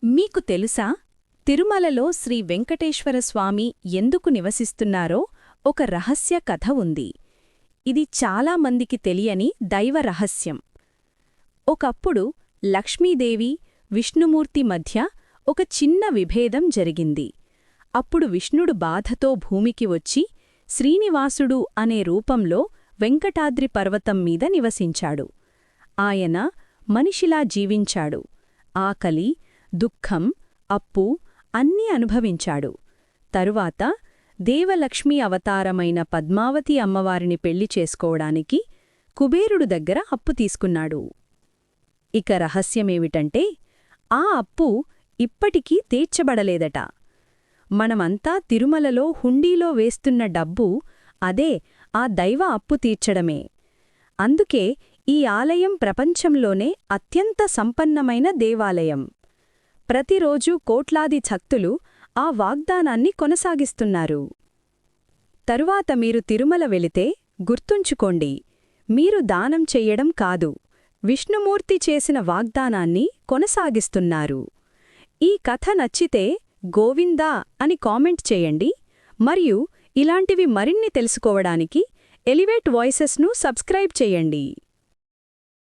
మీకు తెలుసా తిరుమలలో శ్రీ వెంకటేశ్వర స్వామి ఎందుకు నివసిస్తున్నారో ఒక రహస్య కథ ఉంది. ఇది చాలామందికి తెలియని దైవ రహస్యం. ఒకప్పుడు లక్ష్మీదేవి, విష్ణుమూర్తి మధ్య ఒక చిన్న విభేదం జరిగింది. అప్పుడు విష్ణుడు బాధతో భూమికి వచ్చి శ్రీనివాసుడు అనే రూపంలో వెంకటాద్రి పర్వతం మీద నివసించాడు. ఆయన మనిషిలా జీవించాడు. ఆకలి, దుఃఖం, అప్పు అన్నీ అనుభవించాడు. తరువాత దేవలక్ష్మీ అవతారమైన పద్మావతి అమ్మవారిని పెళ్లి చేసుకోవడానికి కుబేరుడు దగ్గర అప్పు తీసుకున్నాడు. ఇక రహస్యమేమిటంటే ఆ అప్పు ఇప్పటికీ తీర్చబడలేదట. మనమంతా తిరుమలలో హుండీలో వేస్తున్న డబ్బు అదే ఆ దైవ అప్పు తీర్చడమే. అందుకే ఈ ఆలయం ప్రపంచంలోనే అత్యంత సంపన్నమైన దేవాలయం. ప్రతిరోజూ కోట్లాది భక్తులు ఆ వాగ్దానాన్ని కొనసాగిస్తున్నారు. తరువాత మీరు తిరుమల వెళితే గుర్తుంచుకోండి, మీరు దానం చెయ్యడం కాదు, విష్ణుమూర్తి చేసిన వాగ్దానాన్ని కొనసాగిస్తున్నారు. ఈ కథ నచ్చితే గోవిందా అని కామెంట్ చేయండి. మరియు ఇలాంటివి మరిన్ని తెలుసుకోవడానికి ఎలివేట్ వాయిసెస్ను సబ్స్క్రైబ్ చేయండి.